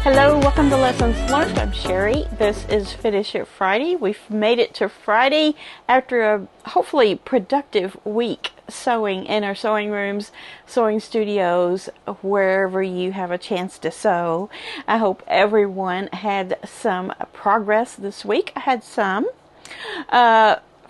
Hello, welcome to Lessons Learned. I'm Sherry. This is Finish It Friday. We've made it to Friday after a hopefully productive week sewing in our sewing rooms, sewing studios, wherever you have a chance to sew. I hope everyone had some progress this week. I had some.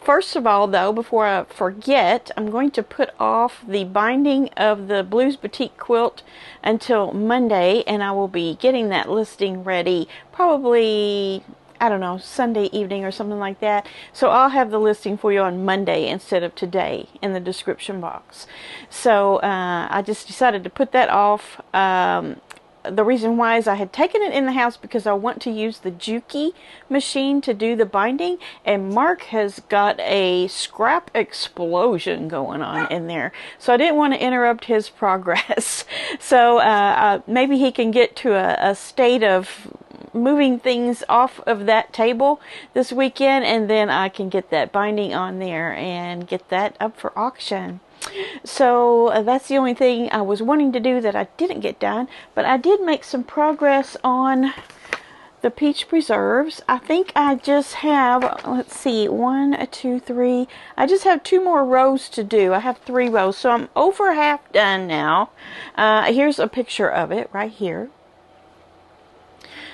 First of all, though, before I forget, I'm going to put off the binding of the Blues Boutique quilt until Monday, and I will be getting that listing ready probably, I don't know, Sunday evening or something like that. So I'll have the listing for you on Monday instead of today in the description box. So I just decided to put that off. The reason why is I had taken it in the house because I want to use the Juki machine to do the binding, and Mark has got a scrap explosion going on in there, so I didn't want to interrupt his progress. So maybe he can get to a state of moving things off of that table this weekend, and then I can get that binding on there and get that up for auction. So that's the only thing I was wanting to do that I didn't get done, but I did make some progress on the peach preserves. I think I just have, let's see, 1, 2, 3. I just have 2 more rows to do. I have 3 rows, so I'm over half done now. Here's a picture of it right here.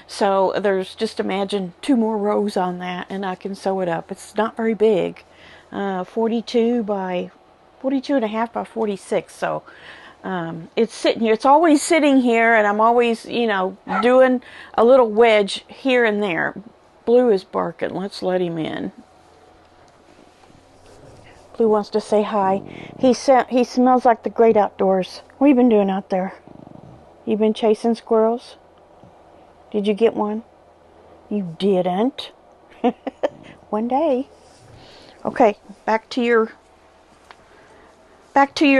So there's, just imagine 2 more rows on that, and I can sew it up. It's not very big, 42 and a half by 46, so it's sitting here. It's always sitting here, and I'm always, you know, doing a little wedge here and there. Blue is barking. Let's let him in. Blue wants to say hi. He smells like the great outdoors. What have you been doing out there? You been chasing squirrels? Did you get one? You didn't. One day. Okay, back to your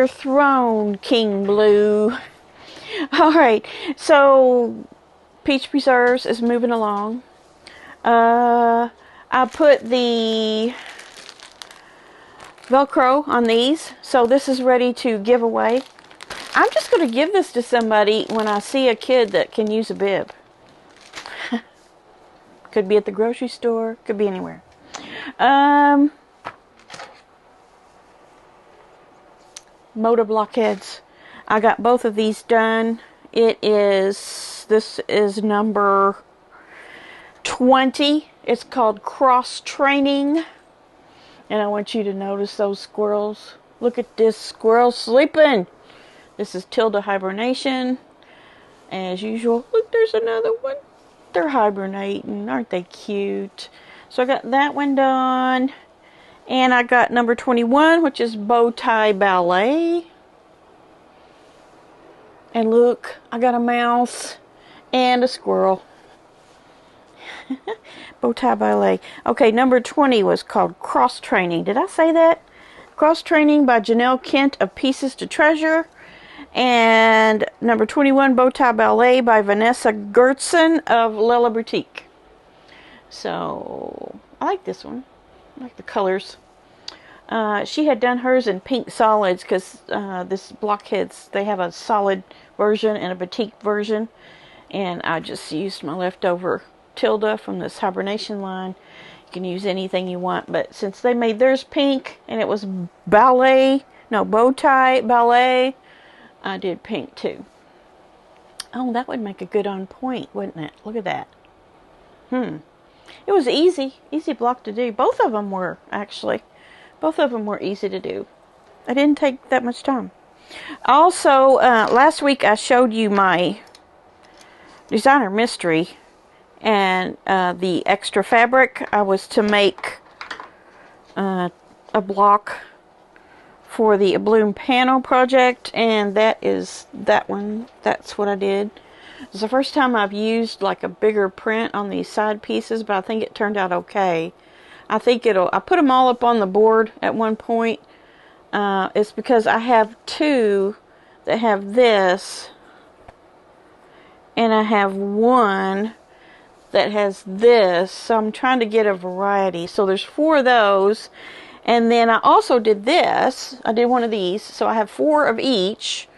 throne, King Blue. All right, so peach preserves is moving along. I put the Velcro on these, so this is ready to give away. I'm just going to give this to somebody when I see a kid that can use a bib. Could be at the grocery store, could be anywhere. Motor blockheads. I got both of these done. This is number 20. It's called cross training. And I want you to notice those squirrels. Look at this squirrel sleeping. This is Tilda hibernation. As usual. Look, there's another one. They're hibernating. Aren't they cute? So I got that one done. And I got number 21, which is bow tie ballet. And look, I got a mouse and a squirrel. Bow tie ballet. Okay, number 20 was called cross training. Did I say that? Cross training by Janelle Kent of Pieces to Treasure. And number 21, bow tie ballet by Vanessa Gertson of Lella Boutique. So I like this one. I like the colors. She had done hers in pink solids because this Blockheads, they have a solid version and a boutique version. And I just used my leftover Tilda from this hibernation line. You can use anything you want, but since they made theirs pink and it was bow tie ballet, I did pink too. Oh, that would make a good on point, wouldn't it? Look at that. It was easy block to do. Both of them were, actually. Both of them were easy to do. I didn't take that much time. Also, last week I showed you my designer mystery and the extra fabric. I was to make a block for the Abloom panel project, and that is that one. That's what I did. It's the first time I've used like a bigger print on these side pieces, but I think it turned out okay. I put them all up on the board at one point. It's because I have 2 that have this, and I have 1 that has this, so I'm trying to get a variety. So there's 4 of those, And then I also did this. I did one of these. So I have 4 of each.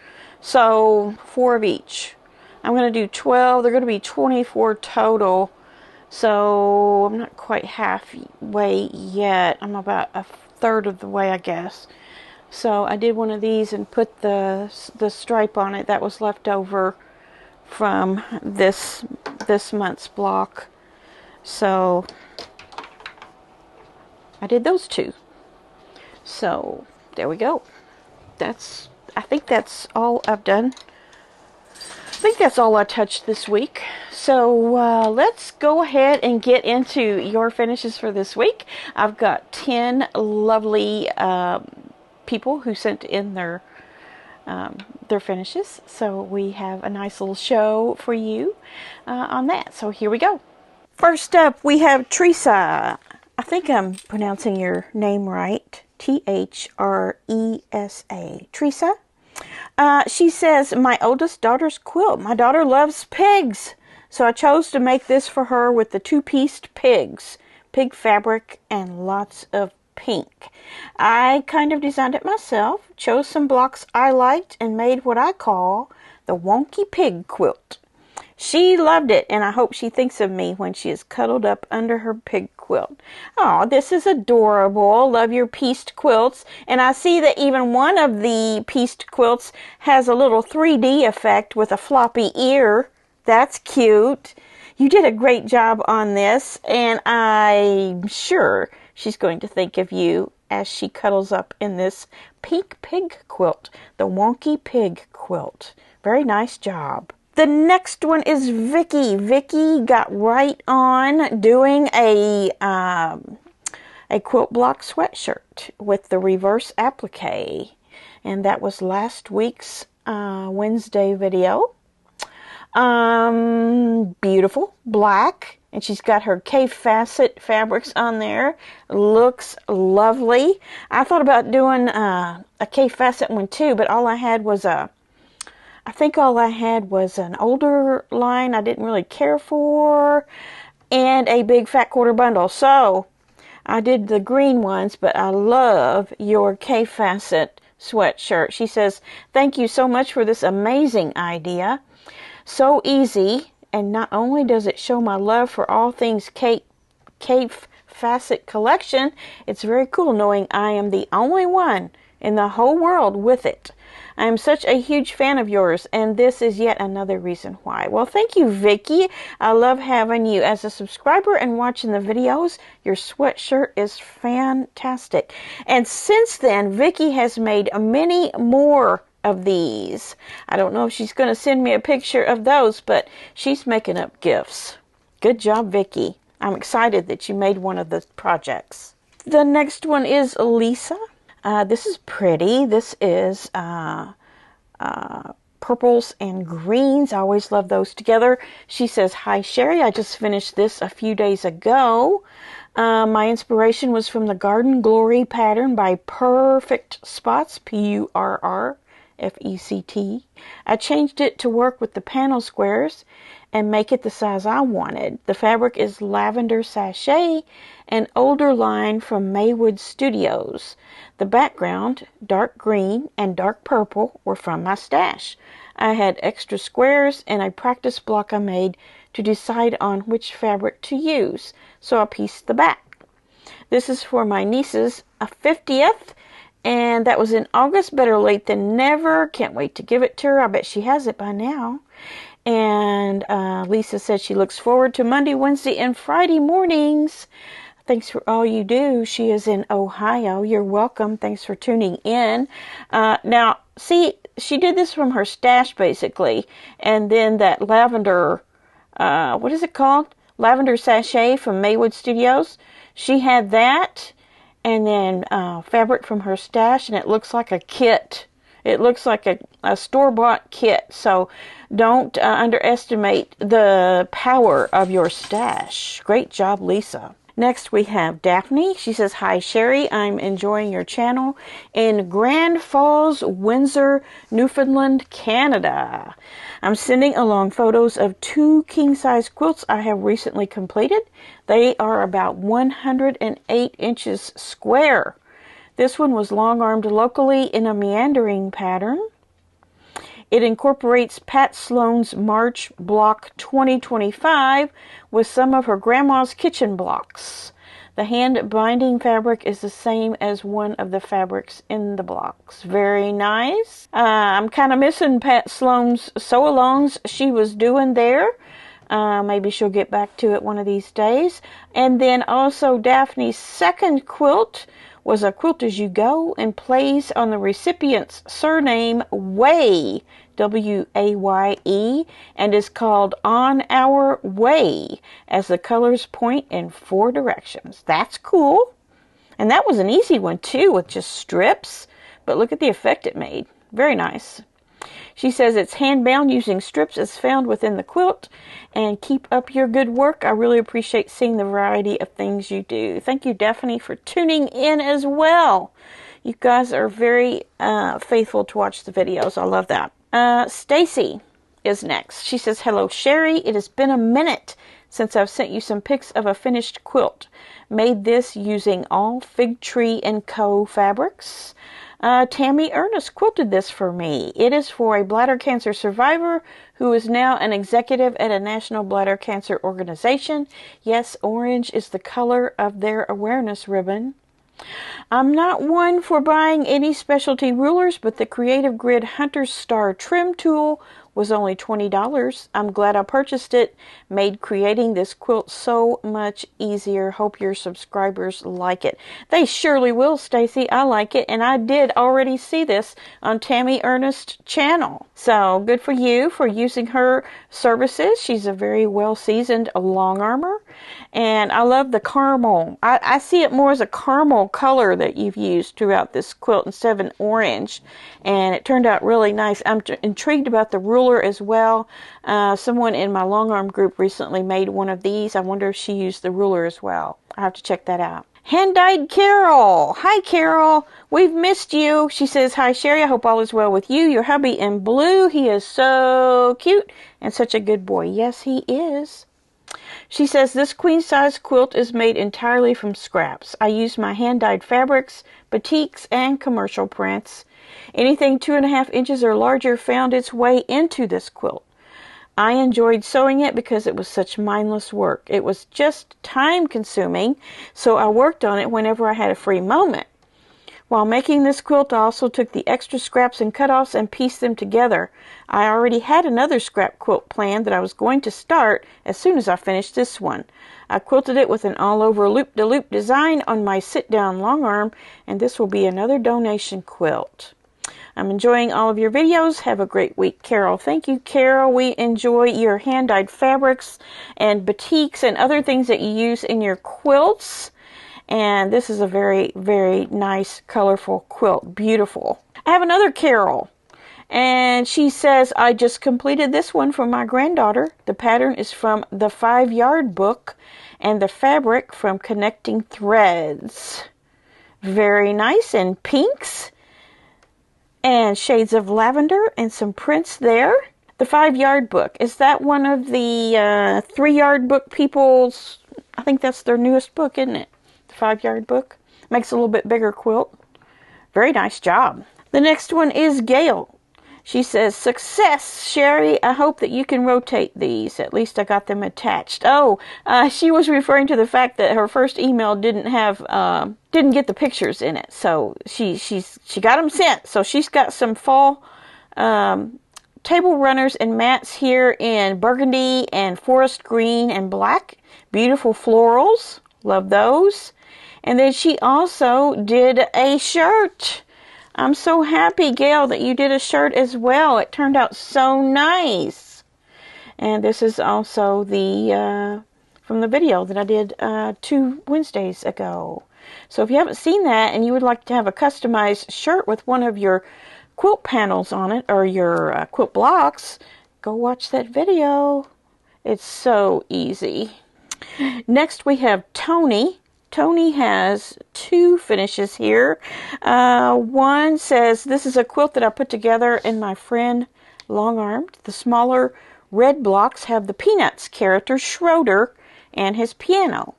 So 4 of each. I'm going to do 12. They're going to be 24 total. So I'm not quite halfway yet. I'm about a third of the way, I guess. So I did one of these and put the stripe on it that was left over from this month's block. So I did those 2. So there we go. I think that's all I've done. I think that's all I touched this week. So let's go ahead and get into your finishes for this week. I've got 10 lovely people who sent in their finishes. So we have a nice little show for you on that. So here we go. First up, we have Teresa. I think I'm pronouncing your name right. T-H-R-E-S-A. Teresa. She says, my oldest daughter's quilt. My daughter loves pigs. So I chose to make this for her with the 2-pieced pigs. Pig fabric and lots of pink. I kind of designed it myself. Chose some blocks I liked and made what I call the wonky pig quilt. She loved it, and I hope she thinks of me when she is cuddled up under her pig quilt. Oh, this is adorable. Love your pieced quilts. And I see that even one of the pieced quilts has a little 3D effect with a floppy ear. That's cute. You did a great job on this, and I'm sure she's going to think of you as she cuddles up in this pink pig quilt, the wonky pig quilt. Very nice job. The next one is Vicky. Vicky got right on doing a quilt block sweatshirt with the reverse applique. And that was last week's Wednesday video. Beautiful, black. And she's got her K-facet fabrics on there. Looks lovely. I thought about doing a K-facet one too, but all I had was I think all I had was an older line I didn't really care for, and a big fat quarter bundle. So I did the green ones, but I love your K-facet sweatshirt. She says, thank you so much for this amazing idea. So easy, and not only does it show my love for all things K-facet collection, it's very cool knowing I am the only one in the whole world with it. I am such a huge fan of yours, and this is yet another reason why. Well, thank you, Vicky. I love having you as a subscriber and watching the videos. Your sweatshirt is fantastic. And since then, Vicky has made many more of these. I don't know if she's going to send me a picture of those, but she's making up gifts. Good job, Vicky. I'm excited that you made one of the projects. The next one is Lisa. This is pretty. This is purples and greens. I always love those together. She says, hi, Sherry. I just finished this a few days ago. My inspiration was from the Garden Glory pattern by Perfect Spots, P-U-R-R-F-E-C-T. I changed it to work with the panel squares and make it the size I wanted. The fabric is lavender sachet, an older line from Maywood Studios. The background, dark green and dark purple, were from my stash. I had extra squares and a practice block I made to decide on which fabric to use, so I pieced the back. This is for my niece's 50th, and that was in August. Better late than never. Can't wait to give it to her. I bet she has it by now. And Lisa said she looks forward to Monday, Wednesday, and Friday mornings. Thanks for all you do. She is in Ohio. You're welcome. Thanks for tuning in. Now, see, she did this from her stash, basically. And then that lavender, what is it called? Lavender sachet from Maywood Studios. She had that. And then fabric from her stash. And it looks like a kit. It looks like a store-bought kit. So don't underestimate the power of your stash. Great job, Lisa. Next we have Daphne. She says, hi, Sherry. I'm enjoying your channel in Grand Falls, Windsor, Newfoundland, Canada. I'm sending along photos of 2 king-size quilts I have recently completed. They are about 108 inches square. This one was long-armed locally in a meandering pattern. It incorporates Pat Sloan's March Block 2025 with some of her grandma's kitchen blocks. The hand binding fabric is the same as one of the fabrics in the blocks. Very nice. I'm kind of missing Pat Sloan's sew-alongs she was doing there. Maybe she'll get back to it one of these days. And then also Daphne's second quilt was a quilt as you go and plays on the recipient's surname Way, W-A-Y-E, and is called On Our Way, as the colors point in 4 directions. That's cool. And that was an easy one too, with just strips. But look at the effect it made. Very nice. She says it's hand-bound using strips as found within the quilt. And keep up your good work. I really appreciate seeing the variety of things you do. Thank you, Daphne, for tuning in as well. You guys are very faithful to watch the videos. I love that. Stacy is next. She says, hello, Sherry. It has been a minute since I've sent you some pics of a finished quilt. Made this using all Fig Tree & Co. fabrics. Tammy Ernest quilted this for me. It is for a bladder cancer survivor who is now an executive at a national bladder cancer organization. Yes, orange is the color of their awareness ribbon. I'm not one for buying any specialty rulers, but the Creative Grid Hunter's Star trim tool was only $20. I'm glad I purchased it. Made creating this quilt so much easier. Hope your subscribers like it. They surely will, Stacy. I like it, and I did already see this on Tammy Ernest's channel. So good for you for using her services. She's a very well-seasoned Longarmer, and I love the caramel. I see it more as a caramel color that you've used throughout this quilt instead of an orange, and it turned out really nice. I'm intrigued about the ruler as well. Someone in my Longarm group recently made one of these. I wonder if she used the ruler as well. I have to check that out. Hand-dyed Carol. Hi, Carol. We've missed you. She says, hi, Sherry. I hope all is well with you. Your hubby in blue. He is so cute and such a good boy. Yes, he is. She says, this queen-size quilt is made entirely from scraps. I use my hand-dyed fabrics, batiks, and commercial prints. Anything 2.5 inches or larger found its way into this quilt. I enjoyed sewing it because it was such mindless work. It was just time-consuming, so I worked on it whenever I had a free moment. While making this quilt, I also took the extra scraps and cutoffs and pieced them together. I already had another scrap quilt planned that I was going to start as soon as I finished this one. I quilted it with an all-over loop-de-loop design on my sit-down long arm, and this will be another donation quilt. I'm enjoying all of your videos. Have a great week, Carol. Thank you, Carol. We enjoy your hand-dyed fabrics and batiks and other things that you use in your quilts. And this is a very, very nice, colorful quilt. Beautiful. I have another Carol. And she says, I just completed this one for my granddaughter. The pattern is from the 5-Yard book and the fabric from Connecting Threads. Very nice. And pinks and shades of lavender and some prints there. The 5-Yard book. Is that one of the 3-Yard book people's? I think that's their newest book, isn't it? The 5-Yard book. Makes a little bit bigger quilt. Very nice job. The next one is Gail. She says, success, Sherry. I hope that you can rotate these. At least I got them attached. Oh, she was referring to the fact that her first email didn't get the pictures in it. So she got them sent. So she's got some fall table runners and mats here in burgundy and forest green and black. Beautiful florals. Love those. And then she also did a shirt. I'm so happy, Gail, that you did a shirt as well. It turned out so nice. And this is also the from the video that I did 2 Wednesdays ago. So if you haven't seen that and you would like to have a customized shirt with one of your quilt panels on it or your quilt blocks, go watch that video. It's so easy. Next we have Tony. Tony has 2 finishes here. One says, this is a quilt that I put together in my friend Longarmed. The smaller red blocks have the Peanuts character Schroeder and his piano.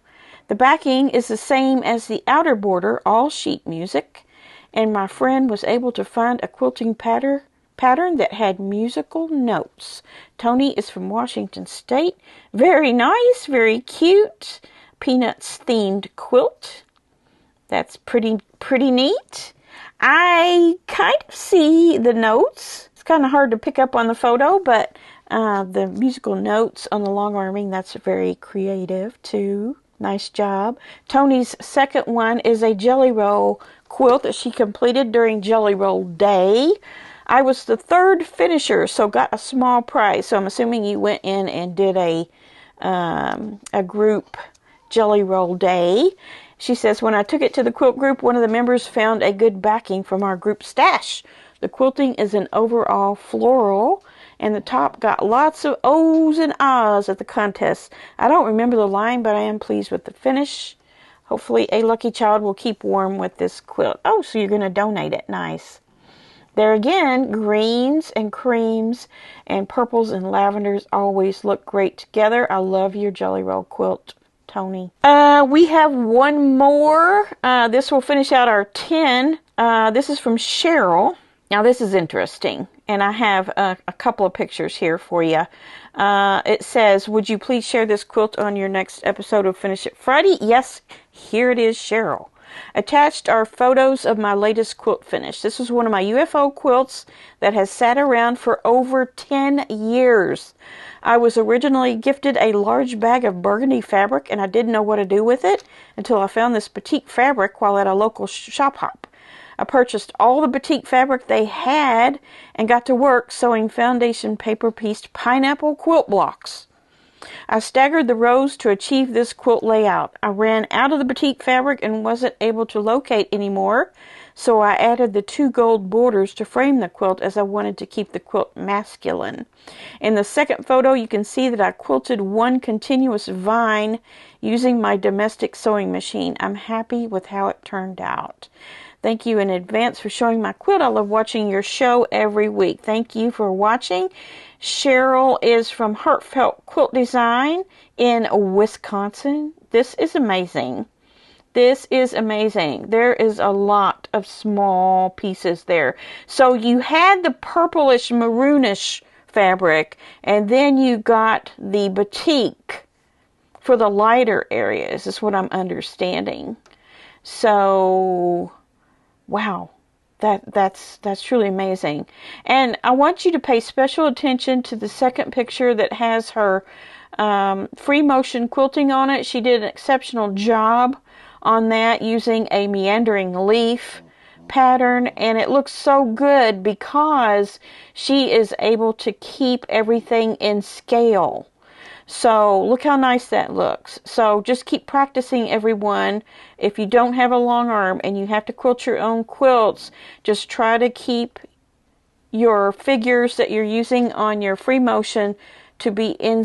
The backing is the same as the outer border, all sheet music. and my friend was able to find a quilting pattern that had musical notes. Tony is from Washington State. Very nice, very cute. Peanuts themed quilt. That's pretty neat. I kind of see the notes. It's kind of hard to pick up on the photo, but the musical notes on the long arming, that's very creative too. Nice job. Tony's second one is a jelly roll quilt that she completed during Jelly Roll Day. I was the third finisher, so got a small prize. So I'm assuming you went in and did a group Jelly Roll Day. She says, when I took it to the quilt group, one of the members found a good backing from our group stash. The quilting is an overall floral, and the top got lots of O's and ahs at the contest. I don't remember the line, but I am pleased with the finish. Hopefully a lucky child will keep warm with this quilt. Oh, so you're going to donate it. Nice. There again, greens and creams and purples and lavenders always look great together. I love your Jelly Roll quilt, Tony. We have one more. This will finish out our 10. This is from Cheryl. Now this is interesting, and I have a couple of pictures here for you. It says, would you please share this quilt on your next episode of Finish It Friday? Yes, here it is, Cheryl. Attached are photos of my latest quilt finish. This is one of my UFO quilts that has sat around for over 10 years. I was originally gifted a large bag of burgundy fabric, and I didn't know what to do with it until I found this batik fabric while at a local shop hop. I purchased all the batik fabric they had and got to work sewing foundation paper-pieced pineapple quilt blocks. I staggered the rows to achieve this quilt layout. I ran out of the batik fabric and wasn't able to locate anymore, so I added the 2 gold borders to frame the quilt as I wanted to keep the quilt masculine. In the second photo, you can see that I quilted one continuous vine using my domestic sewing machine. I'm happy with how it turned out. Thank you in advance for showing my quilt. I love watching your show every week. Thank you for watching. Cheryl is from Heartfelt Quilt Design in Wisconsin. This is amazing. This is amazing. There is a lot of small pieces there. So you had the purplish maroonish fabric, and then you got the batik for the lighter areas, is what I'm understanding. So wow, that's truly amazing. And I want you to pay special attention to the second picture that has her free motion quilting on it. She did an exceptional job on that using a meandering leaf pattern, and it looks so good because she is able to keep everything in scale. So look how nice that looks. So just keep practicing, everyone. If you don't have a long arm and you have to quilt your own quilts, just try to keep your figures that you're using on your free motion to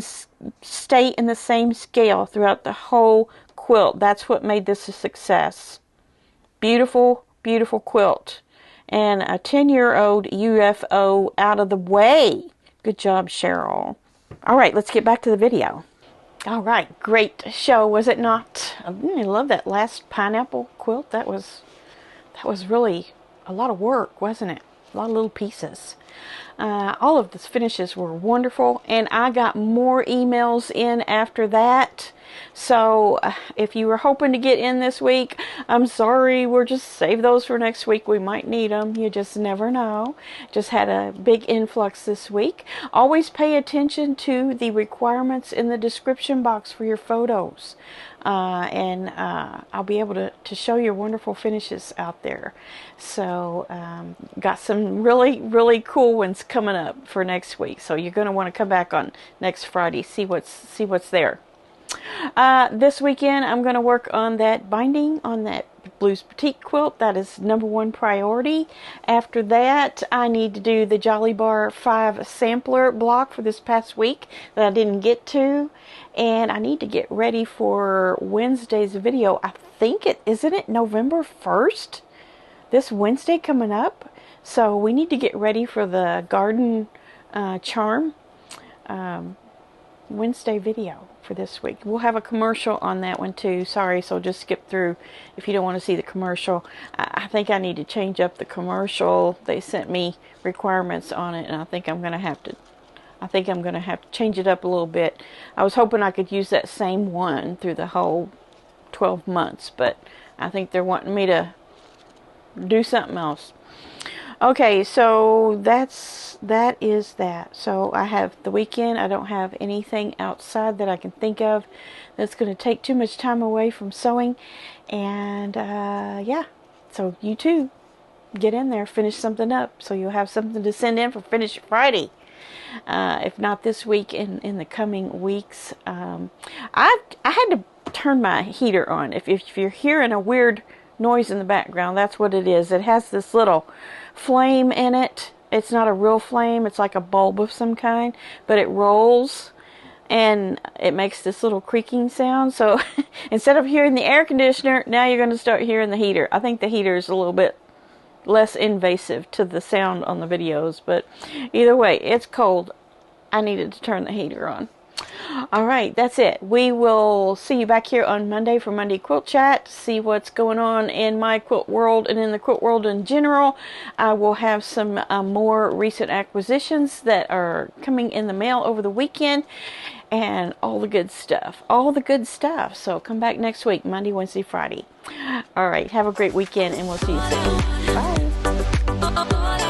stay in the same scale throughout the whole quilt. That's what made this a success. Beautiful, beautiful quilt. And a 10-year-old UFO out of the way. Good job, Cheryl. All right, let's get back to the video. All right, great show, was it not? I love that last pineapple quilt. That was really a lot of work, wasn't it? A lot of little pieces. All of the finishes were wonderful, and I got more emails in after that. So if you were hoping to get in this week, I'm sorry, we'll just save those for next week. We might need them. You just never know. Just had a big influx this week. Always pay attention to the requirements in the description box for your photos. And I'll be able to show your wonderful finishes out there. So got some really, really cool ones coming up for next week. So you're going to want to come back on next Friday, see what's there. This weekend I'm going to work on that binding on that Blues Batik quilt. That is #1 priority. After that, I need to do the Jolly Bar 5 sampler block for this past week that I didn't get to, and I need to get ready for Wednesday's video. I think isn't it November 1st? This Wednesday coming up. So we need to get ready for the garden charm Wednesday video. for this week. We'll have a commercial on that one too. Sorry, so just skip through if you don't want to see the commercial. I think I need to change up the commercial. They sent me requirements on it, and I think I'm going to have to change it up a little bit. I was hoping I could use that same one through the whole 12 months, but I think they're wanting me to do something else. Okay, so that is that. So I have the weekend. I don't have anything outside that I can think of that's going to take too much time away from sewing. And yeah, so you too, get in there, finish something up, so you'll have something to send in for Finish It Friday. If not this week, in the coming weeks. I had to turn my heater on. If you're hearing a weird noise in the background, that's what it is. It has this little flame in it. It's not a real flame. It's like a bulb of some kind, but it rolls and it makes this little creaking sound. So instead of hearing the air conditioner, now you're going to start hearing the heater. I think the heater is a little bit less invasive to the sound on the videos, but either way, it's cold. I needed to turn the heater on. Alright, that's it. We will see you back here on Monday for Monday Quilt Chat, see what's going on in my quilt world and in the quilt world in general. I will have some more recent acquisitions that are coming in the mail over the weekend, and all the good stuff. All the good stuff. So come back next week, Monday, Wednesday, Friday. Alright, have a great weekend, and we'll see you soon. Bye.